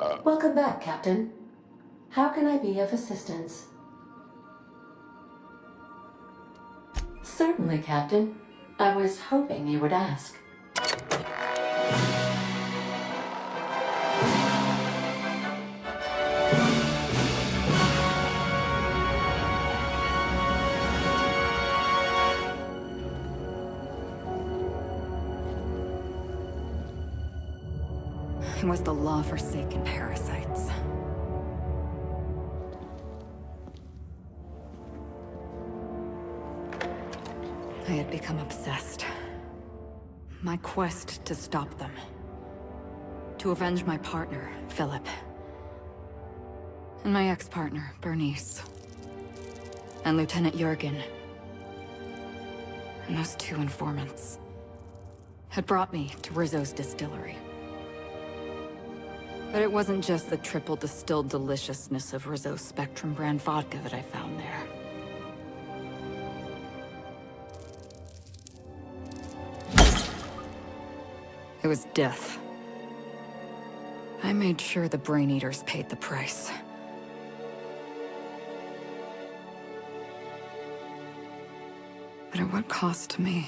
Welcome back, Captain. How can I be of assistance? Certainly, Captain. I was hoping you would ask. It was the law-forsaken parasites. I had become obsessed. My quest to stop them. To avenge my partner, Philip. And my ex-partner, Bernice. And Lieutenant Jurgen. And those two informants had brought me to Rizzo's distillery. But it wasn't just the triple distilled deliciousness of Rizzo's Spectrum brand vodka that I found there. It was death. I made sure the Brain Eaters paid the price. But at what cost to me?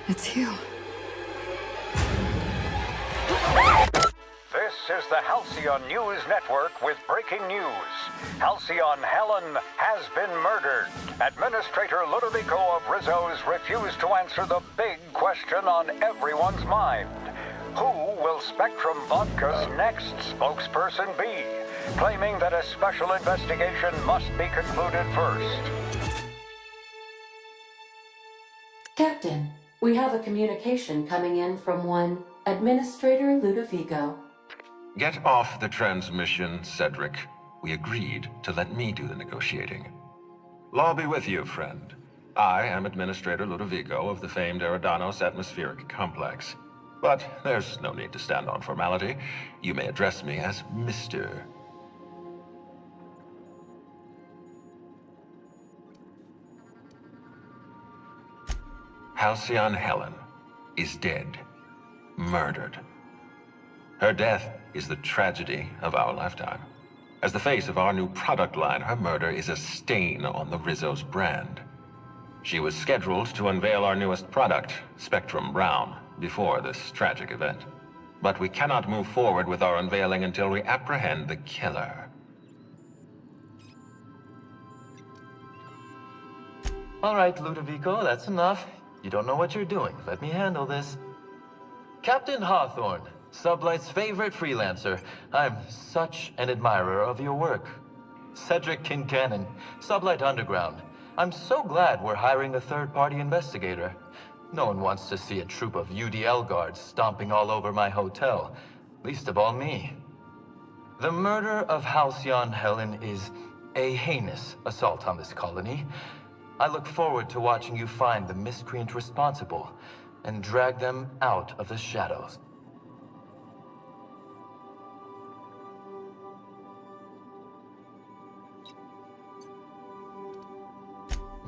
It's you. This is the Halcyon News Network with breaking news. Halcyon Helen has been murdered. Administrator Ludovico of Rizzo's refused to answer the big question on everyone's mind. Who will Spectrum Vodka's next spokesperson be? Claiming that a special investigation must be concluded first. Captain, we have a communication coming in from one Administrator Ludovico. Get off the transmission, Cedric. We agreed to let me do the negotiating. Law be with you, friend. I am Administrator Ludovico of the famed Eridanos Atmospheric Complex. But there's no need to stand on formality. You may address me as Mr. Halcyon Helen is dead. Murdered. Her death is the tragedy of our lifetime. As the face of our new product line, her murder is a stain on the Rizzo's brand. She was scheduled to unveil our newest product, Spectrum Brown, before this tragic event. But we cannot move forward with our unveiling until we apprehend the killer. All right, Ludovico, that's enough. You don't know what you're doing. Let me handle this. Captain Hawthorne, Sublight's favorite freelancer. I'm such an admirer of your work. Cedric Kincannon, Sublight Underground. I'm so glad we're hiring a third-party investigator. No one wants to see a troop of UDL guards stomping all over my hotel. Least of all me. The murder of Halcyon Helen is a heinous assault on this colony. I look forward to watching you find the miscreant responsible and drag them out of the shadows.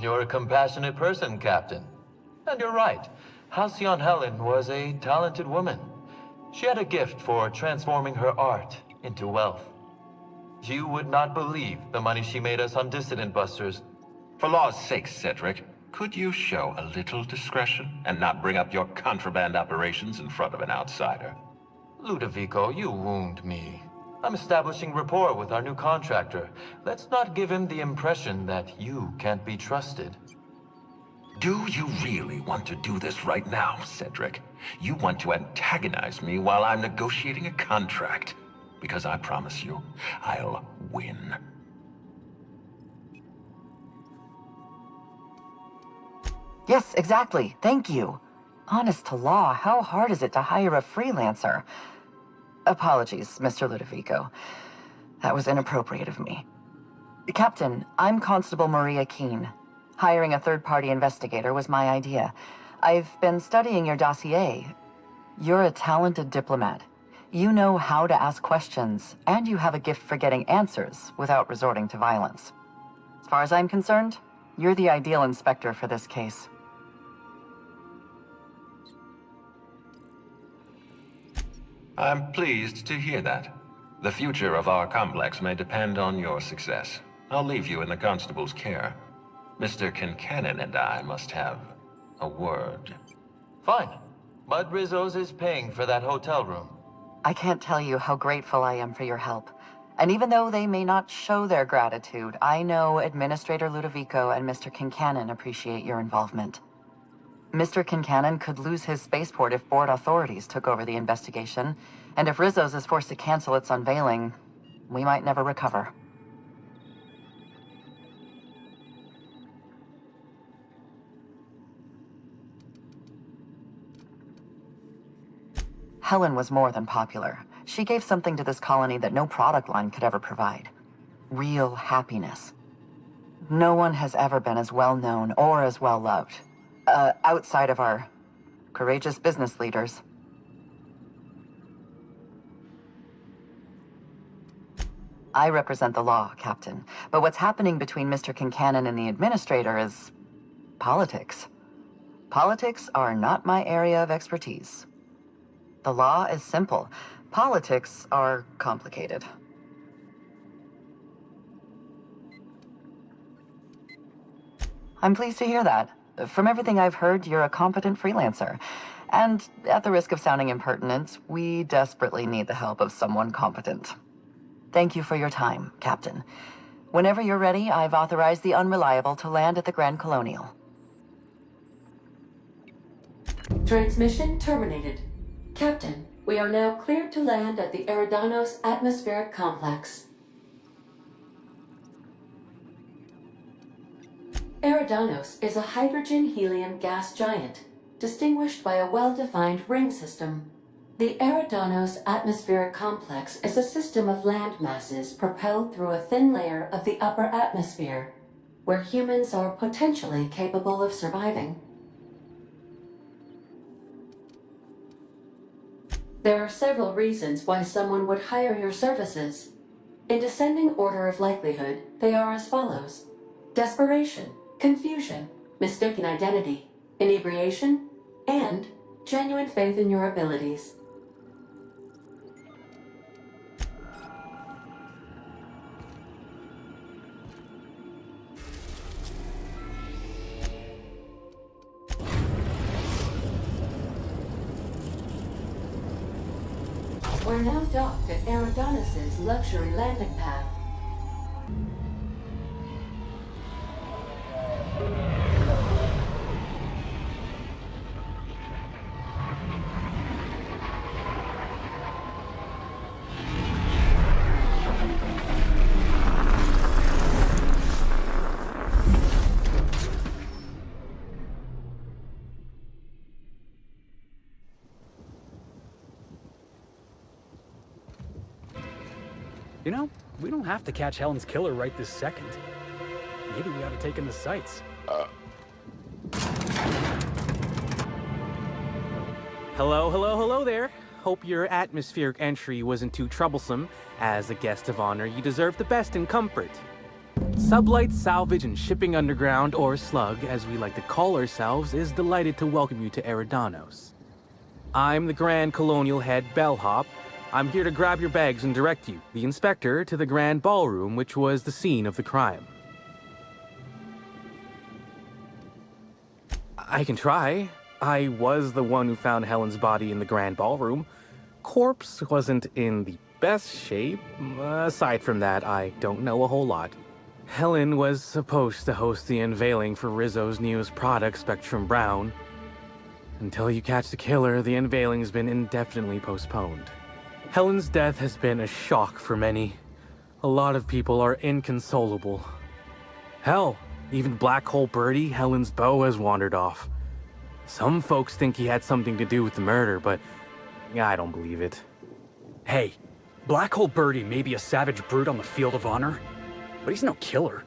You're a compassionate person, Captain. And you're right. Halcyon Helen was a talented woman. She had a gift for transforming her art into wealth. You would not believe the money she made us on Dissident Busters. For law's sake, Cedric, could you show a little discretion and not bring up your contraband operations in front of an outsider? Ludovico, you wound me. I'm establishing rapport with our new contractor. Let's not give him the impression that you can't be trusted. Do you really want to do this right now, Cedric? You want to antagonize me while I'm negotiating a contract. Because I promise you, I'll win. Yes, exactly. Thank you. Honest to law, how hard is it to hire a freelancer? Apologies, Mr. Ludovico. That was inappropriate of me. Captain, I'm Constable Maria Keene. Hiring a third-party investigator was my idea. I've been studying your dossier. You're a talented diplomat. You know how to ask questions, and you have a gift for getting answers without resorting to violence. As far as I'm concerned, you're the ideal inspector for this case. I'm pleased to hear that. The future of our complex may depend on your success. I'll leave you in the constable's care. Mr. Kincannon and I must have a word. Fine. But Rizzo's is paying for that hotel room. I can't tell you how grateful I am for your help. And even though they may not show their gratitude, I know Administrator Ludovico and Mr. Kincannon appreciate your involvement. Mr. Kincannon could lose his spaceport if board authorities took over the investigation, and if Rizzo's is forced to cancel its unveiling, we might never recover. Helen was more than popular. She gave something to this colony that no product line could ever provide. Real happiness. No one has ever been as well known or as well loved. Outside of our courageous business leaders. I represent the law, Captain. But what's happening between Mr. Kincannon and the Administrator is politics. Politics are not my area of expertise. The law is simple. Politics are complicated. I'm pleased to hear that. From everything I've heard, you're a competent freelancer. And at the risk of sounding impertinent, we desperately need the help of someone competent. Thank you for your time, Captain. Whenever you're ready, I've authorized the Unreliable to land at the Grand Colonial. Transmission terminated. Captain, we are now cleared to land at the Eridanos Atmospheric Complex. Eridanos is a hydrogen-helium gas giant, distinguished by a well-defined ring system. The Eridanos Atmospheric Complex is a system of land masses propelled through a thin layer of the upper atmosphere, where humans are potentially capable of surviving. There are several reasons why someone would hire your services. In descending order of likelihood, they are as follows: desperation, confusion, mistaken identity, inebriation, and genuine faith in your abilities. We're now docked at Eridanos' luxury landing pad. You know, we don't have to catch Helen's killer right this second. Maybe we ought to take in the sights. Hello there. Hope your atmospheric entry wasn't too troublesome. As a guest of honor, you deserve the best in comfort. Sublight Salvage and Shipping Underground, or Slug, as we like to call ourselves, is delighted to welcome you to Eridanos. I'm the Grand Colonial Head Bellhop. I'm here to grab your bags and direct you, the inspector, to the Grand Ballroom, which was the scene of the crime. I can try. I was the one who found Helen's body in the Grand Ballroom. Corpse wasn't in the best shape. Aside from that, I don't know a whole lot. Helen was supposed to host the unveiling for Rizzo's newest product, Spectrum Brown. Until you catch the killer, the unveiling's been indefinitely postponed. Helen's death has been a shock for many. A lot of people are inconsolable. Hell, even Black Hole Birdie, Helen's beau, has wandered off. Some folks think he had something to do with the murder, but I don't believe it. Hey, Black Hole Birdie may be a savage brute on the field of honor, but he's no killer.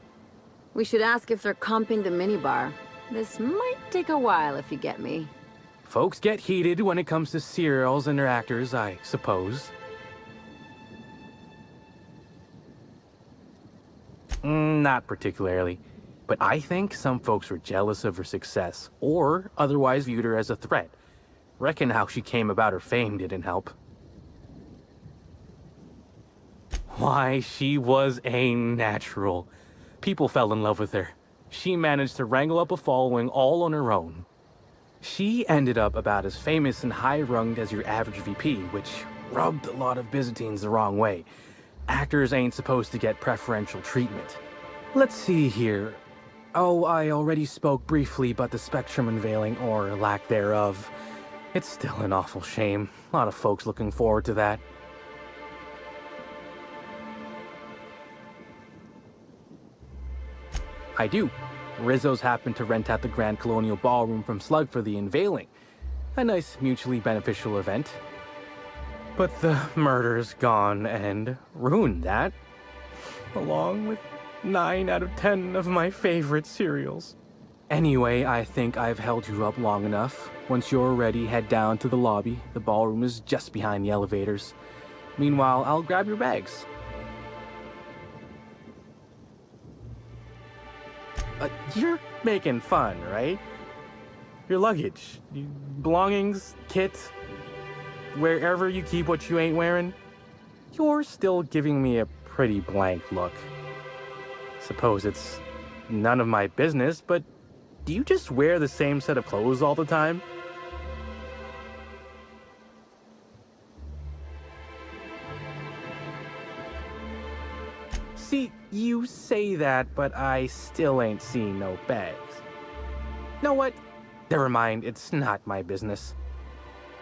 We should ask if they're comping the minibar. This might take a while, if you get me. Folks get heated when it comes to serials and their actors, I suppose. Not particularly. But I think some folks were jealous of her success, or otherwise viewed her as a threat. Reckon how she came about her fame didn't help. Why, she was a natural. People fell in love with her. She managed to wrangle up a following all on her own. She ended up about as famous and high-runged as your average VP, which rubbed a lot of Byzantines the wrong way. Actors ain't supposed to get preferential treatment. Let's see here. Oh, I already spoke briefly about the spectrum unveiling, or lack thereof. It's still an awful shame. A lot of folks looking forward to that. I do. Rizzo's happened to rent out the Grand Colonial Ballroom from Slug for the unveiling. A nice mutually beneficial event. But the murder's gone and ruined that. Along with 9 out of 10 of my favorite cereals. Anyway, I think I've held you up long enough. Once you're ready, head down to the lobby. The ballroom is just behind the elevators. Meanwhile, I'll grab your bags. You're making fun, right? Your luggage, belongings, kit, wherever you keep what you ain't wearing. You're still giving me a pretty blank look. Suppose it's none of my business, but do you just wear the same set of clothes all the time? See, you say that, but I still ain't seen no bags. Know what? Never mind, it's not my business.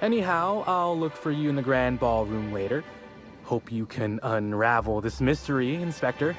Anyhow, I'll look for you in the grand ballroom later. Hope you can unravel this mystery, Inspector.